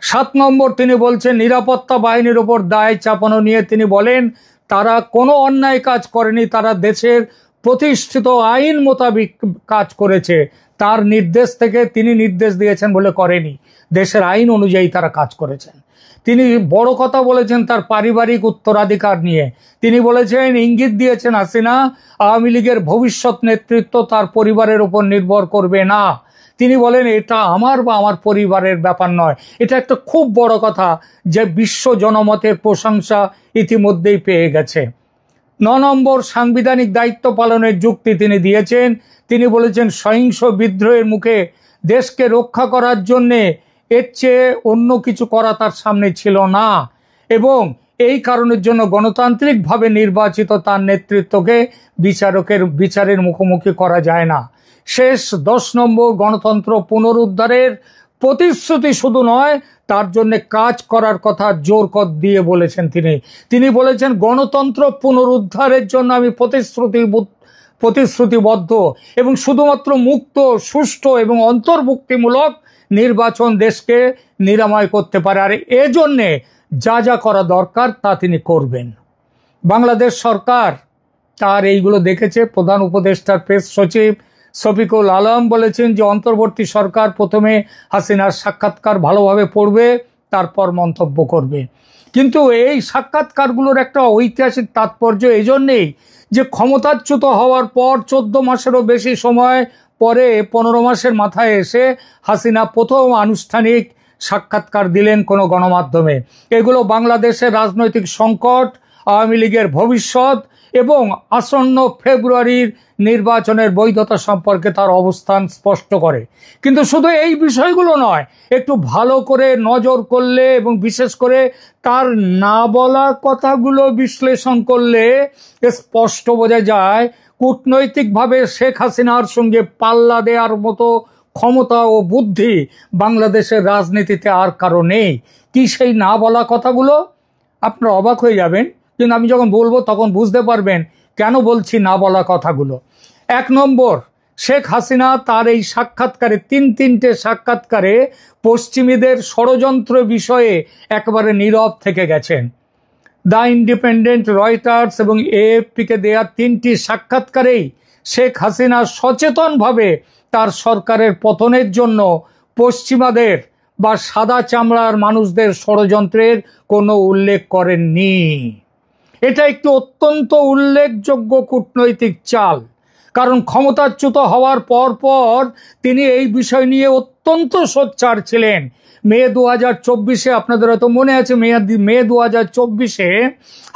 7 নম্বর তিনি বলছেন নিরাপত্তা বাহিনীর উপর দায় চাপানো নিয়ে তিনি বলেন তারা কোনো অন্যায় কাজ করেনি, তারা দেশের প্রতিষ্ঠিত আইন মোতাবেক কাজ করেছে। তার নির্দেশ থেকে তিনি নির্দেশ দিয়েছেন বলে করেনি, দেশের আইন অনুযায়ী তারা কাজ করেছেন। তিনি বড় কথা বলেছেন তার পারিবারিক উত্তরাধিকার নিয়ে। তিনি বলেছেন, ইঙ্গিত দিয়েছেন হাসিনা আওয়ামী লীগের ভবিষ্যৎ নেতৃত্ব তার পরিবারের উপর নির্ভর করবে না। তিনি বলেন এটা আমার বা আমার পরিবারের ব্যাপার নয়। এটা একটা খুব বড় কথা, যে বিশ্ব জনমতের প্রশংসা ইতিমধ্যেই পেয়ে গেছে। 9 নম্বর সাংবিধানিক দায়িত্ব পালনের যুক্তি তিনি দিয়েছেন। তিনি বলেছেন সহিংস বিদ্রোহের মুখে দেশকে রক্ষা করার জন্যে এর চেয়ে অন্য কিছু করা তার সামনে ছিল না, এবং এই কারণের জন্য গণতান্ত্রিকভাবে নির্বাচিত তার নেতৃত্বকে বিচারের মুখোমুখি করা যায় না। শেষ 10 নম্বর গণতন্ত্র পুনরুদ্ধারের প্রতিশ্রুতি শুধু নয়, তার জন্য কাজ করার কথা জোর দিয়ে বলেছেন। তিনি বলেছেন গণতন্ত্র পুনরুদ্ধারের জন্য আমি প্রতিশ্রুতিবদ্ধ, এবং শুধুমাত্র মুক্ত, সুষ্ঠু এবং অন্তর্ভুক্তিমূলক নির্বাচন দেশকে নিরাময় করতে পারে, আর এজন্যে যা যা করা দরকার তা তিনি করবেন। বাংলাদেশ সরকার তার এইগুলো দেখেছে। প্রধান উপদেষ্টার প্রেস সচিব শফিকুল আলম বলেছেন যে অন্তর্বর্তী সরকার প্রথমে হাসিনার সাক্ষাৎকার ভালোভাবে পড়বে, তারপর মন্তব্য করবে। কিন্তু এই সাক্ষাৎকারগুলোর একটা ঐতিহাসিক তাৎপর্য এজন্যেই যে ক্ষমতাচ্যুত হওয়ার পর 14 মাসেরও বেশি সময় পরে 15 মাসের মাথায় এসে হাসিনা প্রথম আনুষ্ঠানিক সাক্ষাৎকার দিলেন কোনো গণমাধ্যমে। এগুলো বাংলাদেশের রাজনৈতিক সংকট, আওয়ামী লীগের ভবিষ্যৎ এবং আসন্ন ফেব্রুয়ারির নির্বাচনের বৈধতা সম্পর্কে তার অবস্থান স্পষ্ট করে। কিন্তু শুধু এই বিষয়গুলো নয়, একটু ভালো করে নজর করলে এবং বিশেষ করে তার না বলা কথাগুলো বিশ্লেষণ করলে স্পষ্ট বোঝা যায় কূটনৈতিকভাবে শেখ হাসিনার সঙ্গে পাল্লা দেওয়ার মতো ক্ষমতা ও বুদ্ধি বাংলাদেশের রাজনীতিতে আর কারো নেই। কি সেই না বলা কথাগুলো? আপনারা অবাক হয়ে যাবেন, কিন্তু আমি যখন বলবো তখন বুঝতে পারবেন কেন বলছি না বলা কথাগুলো। 1 নম্বর, শেখ হাসিনা তার এই সাক্ষাৎকারে, 3টে সাক্ষাৎকারে পশ্চিমীদের ষড়যন্ত্র বিষয়ে একেবারে নীরব থেকে গেছেন। দ্য ইন্ডিপেন্ডেন্ট, রয়টার্স এবং এএফপিকে দেয়া 3টি সাক্ষাৎকারেই শেখ হাসিনা সচেতনভাবে তার সরকারের পতনের জন্য পশ্চিমাদের বা সাদা চামড়ার মানুষদের ষড়যন্ত্রের কোনো উল্লেখ করেননি। এটা একটি অত্যন্ত উল্লেখযোগ্য কূটনৈতিক চাল, কারণ ক্ষমতাচ্যুত হওয়ার পর তিনি এই বিষয় নিয়ে অত্যন্ত সোচ্চার ছিলেন। মে 2024-এ, আপনাদের হয়তো মনে আছে, মে 2024-এ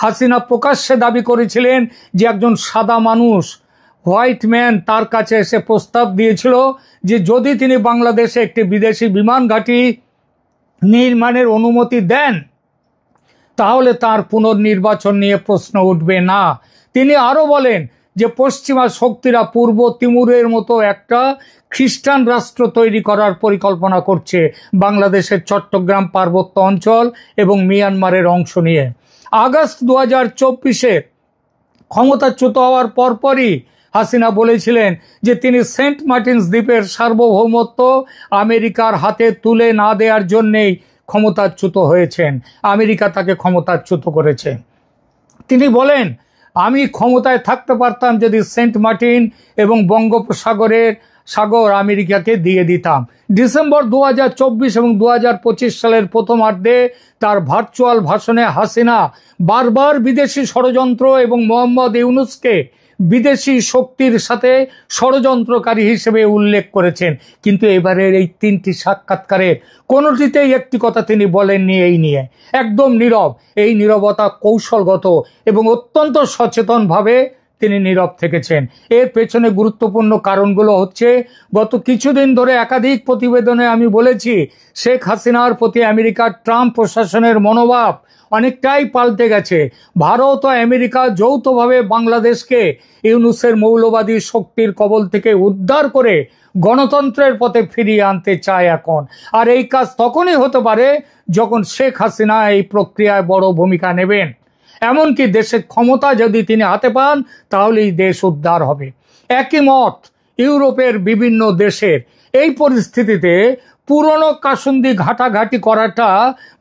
হাসিনা প্রকাশ্যে দাবি করেছিলেন যে একজন সাদা মানুষ, হোয়াইট ম্যান, তার কাছে এসে প্রস্তাব দিয়েছিল যে যদি তিনি বাংলাদেশে একটি বিদেশি বিমান ঘাঁটি নির্মাণের অনুমতি দেন তাহলে তার পুনর্নির্বাচন নিয়ে প্রশ্ন উঠবে না। তিনি আরো বলেন যে পশ্চিমা শক্তিরা পূর্ব তিমুরের মতো একটা খ্রিস্টান রাষ্ট্র তৈরি করার পরিকল্পনা করছে বাংলাদেশের চট্টগ্রাম পার্বত্য অঞ্চল এবং মিয়ানমারের অংশ নিয়ে। আগস্ট 2024-এ ক্ষমতাচ্যুত হওয়ার পরপরই হাসিনা বলেছিলেন যে তিনি সেন্ট মার্টিনস দ্বীপের সার্বভৌমত্ব আমেরিকার হাতে তুলে না দেওয়ার জন্যেই ক্ষমতাচ্যুত হয়েছেন। আমেরিকা তাকে ক্ষমতাচ্যুত করেছে। তিনি বলেন, আমি ক্ষমতায় থাকতে পারতাম যদি সেন্ট মার্টিন এবং বঙ্গোপসাগর আমেরিকাকে দিয়ে দিতাম। ডিসেম্বর 2024 এবং 2025 সালের প্রথমার্ধে তার ভার্চুয়াল ভাষণে হাসিনা বারবার বিদেশি ষড়যন্ত্র এবং মোহাম্মদ ইউনূসকে বিদেশি শক্তির সাথে ষড়যন্ত্রকারী হিসেবে উল্লেখ করেছেন। কিন্তু এবারের এই 3টি সাক্ষাৎকারের কোনোটিতেই একটি কথা তিনি বলেননি এই নিয়ে। একদম নীরব। এই নীরবতা কৌশলগত এবং অত্যন্ত সচেতনভাবে তিনি নীরব থেকেছেন। এর পেছনে গুরুত্বপূর্ণ কারণগুলো হচ্ছে, গত কিছুদিন ধরে একাধিক প্রতিবেদনে আমি বলেছি শেখ হাসিনার প্রতি আমেরিকার ট্রাম্প প্রশাসনের মনোভাব অনেকটাই পাল্টে গেছে। ভারত ও আমেরিকা যৌথভাবে বাংলাদেশকে ইউনূসের মৌলবাদী শক্তির কবল থেকে উদ্ধার করে গণতন্ত্রের পথে ফিরিয়ে আনতে চায় এখন। আর এই কাজ তখনই হতে পারে যখন শেখ হাসিনা এই প্রক্রিয়ায় বড় ভূমিকা নেবেন। এমনকি দেশের ক্ষমতা যদি তিনি হাতে পান তাহলেই দেশ উদ্ধার হবে। একই মত ইউরোপের বিভিন্ন দেশের। এই পরিস্থিতিতে পুরনো কাসুন্দি ঘাটাঘাটি করাটা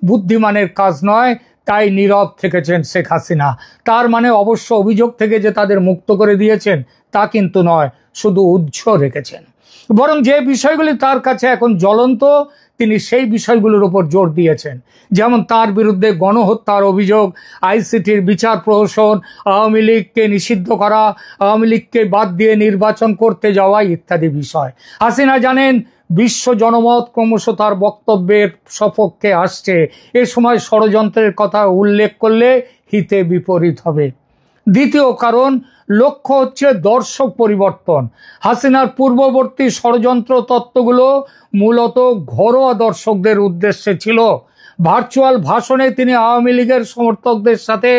বুদ্ধিমানের কাজ নয়, তাই নীরব থেকেছেন শেখ হাসিনা। তার মানে অবশ্য অভিযোগ থেকে যে তাদের মুক্ত করে দিয়েছেন তা কিন্তু নয়, শুধু উৎস রেখেছেন। বরং যে বিষয়গুলি তার কাছে এখন জ্বলন্ত তিনি সেই বিষয়গুলোর উপর জোর দিয়েছেন। যেমন তার বিরুদ্ধে গণহত্যার অভিযোগ, আইসিটির বিচার প্রহসন, আওয়ামী লীগকে নিষিদ্ধ করা, আওয়ামী লীগকে বাদ দিয়ে নির্বাচন করতে যাওয়া ইত্যাদি বিষয়। হাসিনা জানেন বিশ্ব জনমত ক্রমশ তার বক্তব্যের সপক্ষে আসছে। এ সময় ষড়যন্ত্রের কথা উল্লেখ করলে হিতে বিপরীত হবে। দ্বিতীয় কারণ, লক্ষ্য হচ্ছে দর্শক পরিবর্তন। হাসিনার পূর্ববর্তী ষড়যন্ত্র তত্ত্বগুলো মূলত ঘরোয়া দর্শকদের উদ্দেশ্যে ছিল। ভার্চুয়াল ভাষণে তিনি আওয়ামী লীগের সমর্থকদের সাথে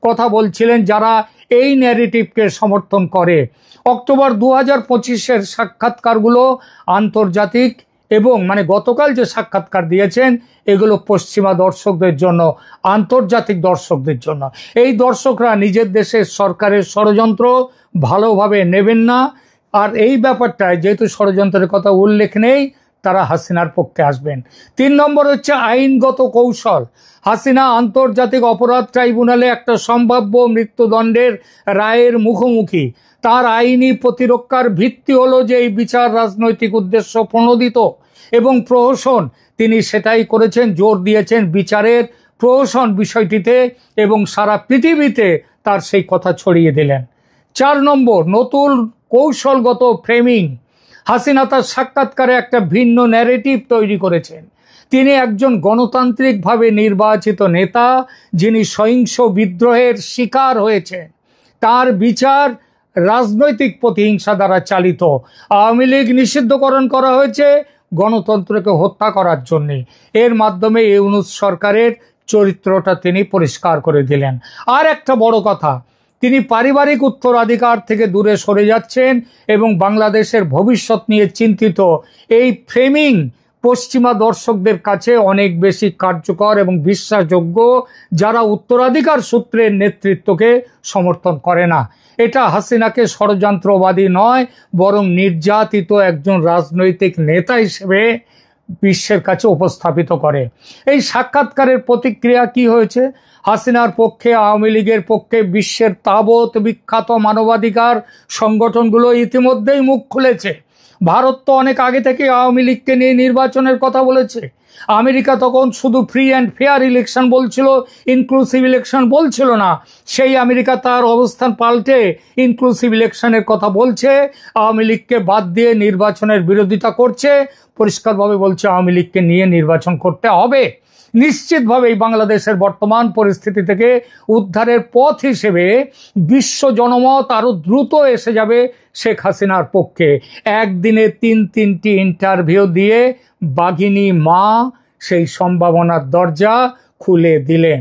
কথা বলছিলেন যারা এই ন্যারেটিভকে সমর্থন করে। অক্টোবর 2025-এর সাক্ষাৎকারগুলো আন্তর্জাতিক এবং গতকাল যে সাক্ষাৎকার দিয়েছেন এগুলো পশ্চিমা দর্শকদের জন্য, আন্তর্জাতিক দর্শকদের জন্য। এই দর্শকরা নিজের দেশের সরকারের ষড়যন্ত্র ভালোভাবে নেবেন না, আর এই ব্যাপারটায় যেহেতু ষড়যন্ত্রের কথা উল্লেখ নেই তারা হাসিনার পক্ষে আসবেন। 3 নম্বর হচ্ছে আইনগত কৌশল। হাসিনা আন্তর্জাতিক অপরাধ ট্রাইব্যুনালে একটা সম্ভাব্য মৃত্যুদণ্ডের রায়ের মুখোমুখি। তার আইনি প্রতিরক্ষার ভিত্তি হলো যে এই বিচার রাজনৈতিক উদ্দেশ্য প্রণোদিত এবং প্রহসন। তিনি সেটাই করেছেন, জোর দিয়েছেন বিচারের প্রহসন বিষয়টিতে এবং সারা পৃথিবীতে তার সেই কথা ছড়িয়ে দিলেন। 4 নম্বর, নতুন কৌশলগত ফ্রেমিং। হাসিনা তার সাক্ষাৎকারে একটা ভিন্ন ন্যারেটিভ তৈরি করেছেন। তিনি একজন গণতান্ত্রিকভাবে নির্বাচিত নেতা যিনি সহিংস বিদ্রোহের শিকার হয়েছেন। তার বিচার রাজনৈতিক প্রতিহিংসা দ্বারা চালিত। আওয়ামী লীগ নিষিদ্ধকরণ করা হয়েছে গণতন্ত্রকে হত্যা করার জন্য। এর মাধ্যমে ইউনূস সরকারের চরিত্রটা তিনি পরিষ্কার করে দিলেন। আর একটা বড় কথা, তিনি পারিবারিক উত্তরাধিকার থেকে দূরে সরে যাচ্ছেন এবং বাংলাদেশের ভবিষ্যৎ নিয়ে চিন্তিত। এই ফ্রেমিং পশ্চিমা দর্শকদের কাছে অনেক বেশি কার্যকর এবং বিশ্বাসযোগ্য, যারা উত্তরাধিকার সূত্রের নেতৃত্বকে সমর্থন করে না। এটা হাসিনাকে ষড়যন্ত্রবাদী নয়, বরং নির্যাতিত একজন রাজনৈতিক নেতা হিসেবে বিশ্বের কাছে উপস্থাপিত করে। এই সাক্ষাৎকারের প্রতিক্রিয়া কি হয়েছে? হাসিনার পক্ষে, আওয়ামী লীগের পক্ষে বিশ্বের তাবৎ বিখ্যাত মানবাধিকার সংগঠনগুলো ইতিমধ্যেই মুখ খুলেছে। ভারত তো অনেক আগে থেকে আওয়ামী লীগকে নিয়ে নির্বাচনের কথা বলেছে। আমেরিকা তখন শুধু ফ্রি অ্যান্ড ফেয়ার ইলেকশন বলছিল, ইনক্লুসিভ ইলেকশন বলছিল না। সেই আমেরিকা তার অবস্থান পাল্টে ইনক্লুসিভ ইলেকশনের কথা বলছে, আওয়ামী লীগকে বাদ দিয়ে নির্বাচনের বিরোধিতা করছে, পরিষ্কারভাবে বলছে আওয়ামী লীগকে নিয়ে নির্বাচন করতে হবে। নিশ্চিতভাবেই বাংলাদেশের বর্তমান পরিস্থিতি থেকে উদ্ধারের পথ হিসেবে বিশ্ব জনমত আরো দ্রুত এসে যাবে শেখ হাসিনার পক্ষে। একদিনে 3টি ইন্টারভিউ দিয়ে বাঘিনী মা সেই সম্ভাবনার দরজা খুলে দিলেন।